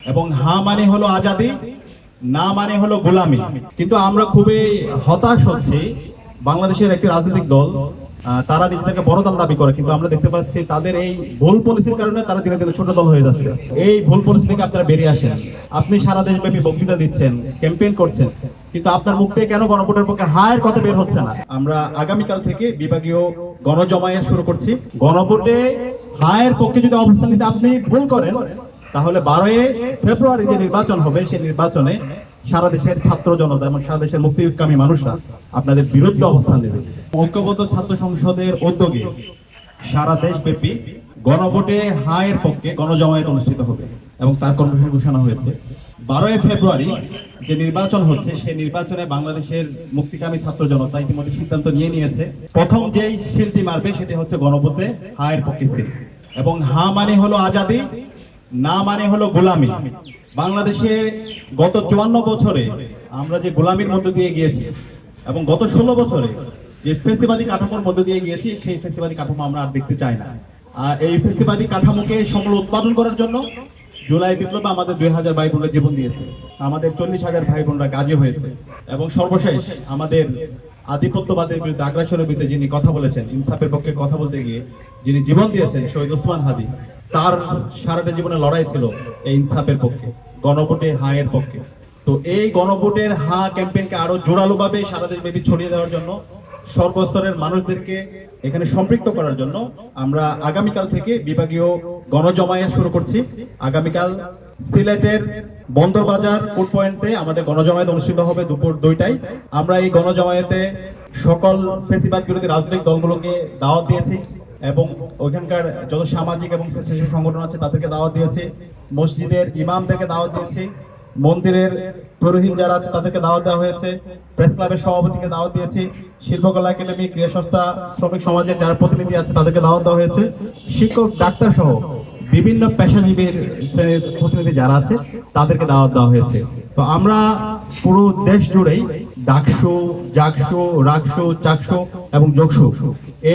এবং হা মানে হলো আজাদি, না মানে হলো গোলামি। কিন্তু আমরা খুবই হতাশ হচ্ছি, বাংলাদেশের একটি রাজনৈতিক দল তারা নিজেদেরকে বড় দল দাবি করে, কিন্তু আমরা দেখতে পাচ্ছি তাদের এই ভুল পলিসির কারণে তারা ধীরে ধীরে ছোট দল হয়ে যাচ্ছে। এই ভুল পলিসি থেকে আপনারা বেরিয়ে আসেন। আপনি সারা দেশব্যাপী বক্তৃতা দিচ্ছেন, ক্যাম্পেইন করছেন, কিন্তু আপনার মুখ থেকে কেন গণভোটের পক্ষে হায়ের কথা বের হচ্ছে না? আমরা আগামীকাল থেকে বিভাগীয় গণজমায়েত শুরু করছি। গণভোটে হায়ের পক্ষে যদি অবস্থান নিতে আপনি ভুল করেন, তাহলে 12 ফেব্রুয়ারি যে নির্বাচন হবে, সেই নির্বাচনে সারা দেশের ছাত্র জনতা এবং সারা দেশের মুক্তিকামী মানুষরা আপনাদের বিরুদ্ধে অবস্থান নেবে। ঐক্যবদ্ধ ছাত্র সংসদের উদ্যোগে সারা দেশব্যাপী গণভোটে হায়ের পক্ষে গণজমায়েত অনুষ্ঠিত হবে এবং তার কর্মসূচি ঘোষণা হয়েছে। 12 ফেব্রুয়ারি যে নির্বাচন হচ্ছে, সেই নির্বাচনে বাংলাদেশের মুক্তিকামী ছাত্র জনতা ইতিমধ্যে সিদ্ধান্ত নিয়েছে, প্রথম যেই সিলটি মারবে সেটি হচ্ছে গণভোটে হায়ের পক্ষে সিল। এবং হা মানে হলো আজাদি, না মানে হলো গোলামি। বাংলাদেশে গত 54 বছরে আমরা যে গোলামির মধ্য দিয়ে গিয়েছি এবং গত 16 বছরে যে ফেসিবাদী কাঠামোর মধ্য দিয়ে গিয়েছি, সেই ফেসিবাদী কাঠামো আমরা আর দেখতে চাই না। আর এই ফেসিবাদী কাঠামোকে সমূল উৎপাদন করার জন্য জুলাই বিপ্লবে আমাদের 2000 ভাই বোনরা জীবন দিয়েছে, আমাদের 40,000 ভাই বোনরা গাজী হয়েছে, এবং সর্বশেষ আমাদের আধিপত্যবাদের বিরুদ্ধে, আগ্রাসনের বিরুদ্ধে যিনি কথা বলেছেন, ইনসাফের পক্ষে কথা বলতে গিয়ে যিনি জীবন দিয়েছেন, শহীদ ওসমান হাদি, তার সারাটা জীবনে লড়াই ছিল এই ইনসাফের পক্ষে, গণভোটে হায়ের পক্ষে। তো এই গণভোটের হা ক্যাম্পেইনকে আরো জোরালোভাবে সারা দেশব্যাপী ছড়িয়ে দেওয়ার জন্য, সর্বস্তরের মানুষদেরকে এখানে সম্পৃক্ত করার জন্য আমরা আগামীকাল থেকে বিভাগীয় গণজমায়েত শুরু করছি। আগামীকাল সিলেটের বন্দরবাজার কোর্ট পয়েন্টে আমাদের গণজমায়েত অনুষ্ঠিত হবে দুপুর 2টায়। আমরা এই গণজমায়েতে সকল ফেসিবাদ বিরোধী রাজনৈতিক দলগুলোকে দাওয়াত দিয়েছি এবং ওইখানকার যত সামাজিক এবং স্বেচ্ছাসেবী সংগঠন আছে তাদেরকে দাওয়াত দিয়েছি, মসজিদের ইমামদেরকে দাওয়াত দিয়েছি, মন্দিরের পুরোহিত যারা আছে তাদেরকে দাওয়াত দেওয়া হয়েছে, প্রেস ক্লাবের সভাপতিকে দাওয়াত দিয়েছি, শিল্পকলা একাডেমি, ক্রীড়া সংস্থা, শ্রমিক সমাজের যারা প্রতিনিধি আছে তাদেরকে দাওয়াত দেওয়া হয়েছে, শিক্ষক, ডাক্তার সহ বিভিন্ন পেশাজীবীর শ্রেণীর প্রতিনিধি যারা আছে তাদেরকে দাওয়াত দেওয়া হয়েছে। তো আমরা পুরো দেশ জুড়েই ডাকসু, জাকসু, রাকসু, চাকসু এবং যোগসু,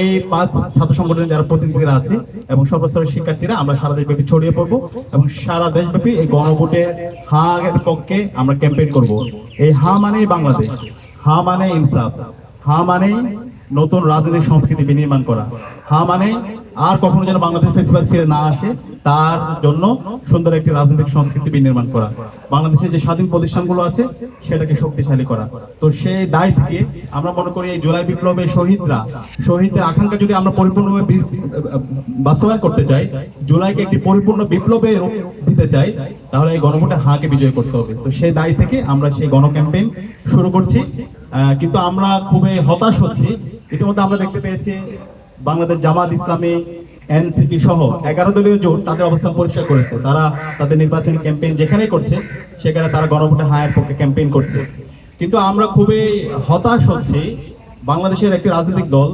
এই 5 ছাত্র সংগঠনের যারা প্রতিনিধিরা আছে এবং সর্বস্তরের শিক্ষার্থীরা আমরা সারা দেশব্যাপী ছড়িয়ে পড়বো এবং সারা দেশব্যাপী এই গণভোটের হা এর পক্ষে আমরা ক্যাম্পেইন করব। এই হা মানেই বাংলাদেশ, হা মানে ইনসাফ, হা মানে নতুন রাজনৈতিক সংস্কৃতি বিনির্মাণ করা, হা মানে আর কখনো যেন বাংলাদেশ ফেসিবাদ ফিরে না আসে, তার জন্য সুন্দর একটি রাজনৈতিক সংস্কৃতি বিনির্মাণ করা, বাংলাদেশের যে স্বাধীন প্রতিষ্ঠানগুলো আছে সেটাকে শক্তিশালী করা। তো সেই দায় থেকে আমরা মনে করি এই জুলাই বিপ্লবে শহীদদের আকাঙ্ক্ষা যদি আমরা পরিপূর্ণভাবে বাস্তবায়ন করতে চাই, জুলাইকে একটি পরিপূর্ণ বিপ্লবে রূপ দিতে চাই, তাহলে এই গণভোটে হাকে বিজয় করতে হবে। তো সেই দায় থেকে আমরা সেই গণ ক্যাম্পেইন শুরু করছি। কিন্তু আমরা খুবই হতাশ হচ্ছি, ইতিমধ্যে আমরা দেখতে পেয়েছি বাংলাদেশ জামাত ইসলামী, এনসিপি সহ 11 দলীয় জোট তাদের অবস্থান পরিষ্কার করেছে। তারা তাদের নির্বাচনী ক্যাম্পেইন যেখানেই করছে সেখানে তারা গণভোটে হায়ের পক্ষে ক্যাম্পেইন করছে। কিন্তু আমরা খুবই হতাশ হচ্ছি, বাংলাদেশের একটি রাজনৈতিক দল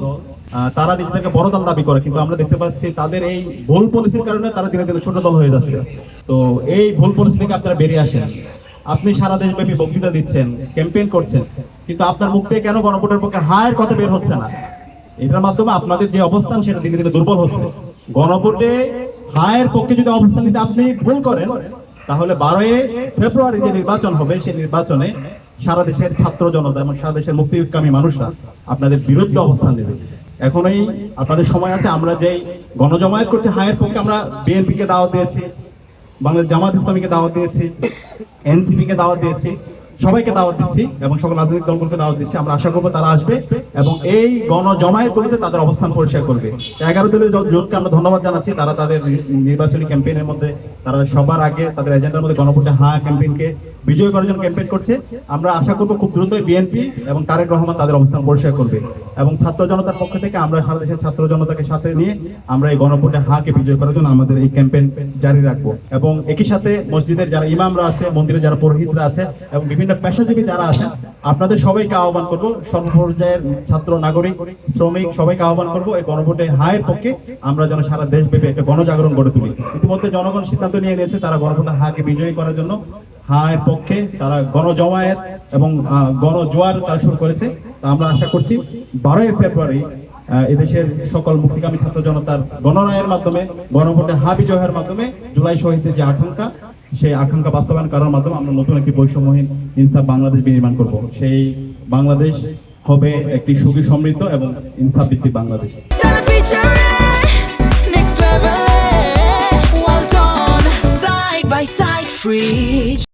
তারা নিজেদেরকে বড় দল দাবি করে, কিন্তু আমরা দেখতে পাচ্ছি তাদের এই ভুল পলিসির কারণে তারা ধীরে ধীরে ছোট দল হয়ে যাচ্ছে। তো এই ভুল পলিসি থেকে আপনারা বেরিয়ে আসেন। আপনি সারা দেশব্যাপী বক্তৃতা দিচ্ছেন, ক্যাম্পেইন করছেন, কিন্তু আপনার মুখ থেকে কেন গণভোটের পক্ষে হায়ের কথা বের হচ্ছে না? এটার মাধ্যমে আপনাদের যে অবস্থান সেটা ধীরে ধীরে দুর্বল হচ্ছে। গণভোটে হায়ের পক্ষে যদি অবস্থান নিতে আপনি ভুল করেন, তাহলে 12 ফেব্রুয়ারি যে নির্বাচন হবে, সেই নির্বাচনে সারা দেশের ছাত্র জনতা এবং সারা দেশের মুক্তিকামী মানুষরা আপনাদের বিরুদ্ধে অবস্থান নেবে। এখনই আপনাদের সময় আছে। আমরা যেই গণজমায়েত করছি হায়ের পক্ষে, আমরা বিএনপিকে দাওয়াত দিয়েছি, বাংলাদেশ জামাত ইসলামীকে দাওয়াত দিয়েছি, এনসিপিকে দাওয়াত দিয়েছি, সবাইকে দাওয়াত দিচ্ছি এবং সকল রাজনৈতিক দলগুলোকে দাওয়াত দিচ্ছি। আমরা আশা করবো তারা আসবে এবং এই গণজমায়েতগুলোতে তাদের অবস্থান পরিষ্কার করবে। 11 দলীয় জোটকে আমরা ধন্যবাদ জানাচ্ছি, তারা তাদের নির্বাচনী ক্যাম্পেইনের মধ্যে তারা সবার আগে তাদের এজেন্ডার মধ্যে গণভোটে হা ক্যাম্পেইনকে বিজয় করার জন্য ক্যাম্পেইন করছে। আমরা আশা করবো খুব দ্রুতই বিএনপি এবং তারেক রহমান তাদের অবস্থান পরিষ্কার করবে এবং ছাত্র জনতার পক্ষ থেকে আমরা সারা দেশের ছাত্র জনতাকে সাথে নিয়ে আমরা এই গণভোটে হাকে বিজয় করার জন্য আমাদের এই ক্যাম্পেইন জারি রাখবো। এবং একই সাথে মসজিদের যারা ইমামরা আছে, মন্দিরের যারা পুরোহিতরা আছে এবং বিভিন্ন পেশাজীবী যারা আছেন, আপনাদের সবাইকে আহ্বান করবো, সর্বপর্যায়ের ছাত্র, নাগরিক, শ্রমিক সবাইকে আহ্বান করবো এই গণভোটে হায়ের পক্ষে আমরা যেন সারা দেশব্যাপী একটা গণজাগরণ গড়ে তুলি। ইতিমধ্যে জনগণ সিদ্ধান্ত নিয়ে নিয়েছে, তারা গণভোটে হাকে বিজয়ী করার জন্য হায়ের পক্ষে তারা গণজমায়েত এবং গণজোয়ার তারা শুরু করেছে। তা আমরা আশা করছি 12 ফেব্রুয়ারি এদেশের সকল মুক্তিকামী ছাত্র জনতার গণরায়ের মাধ্যমে, গণভোটে হা বিজয়ের মাধ্যমে জুলাই শহীদের যে আকাঙ্ক্ষা সেই আকাঙ্ক্ষা বাস্তবায়ন করার মাধ্যমে আমরা নতুন একটি বৈষম্যহীন ইনসাফ বাংলাদেশ বিনির্মাণ করব। সেই বাংলাদেশ হবে একটি সুখী সমৃদ্ধ এবং ইনসাফ ভিত্তিক Bangladesh. Stella featuring next level. Well done, side by side, free.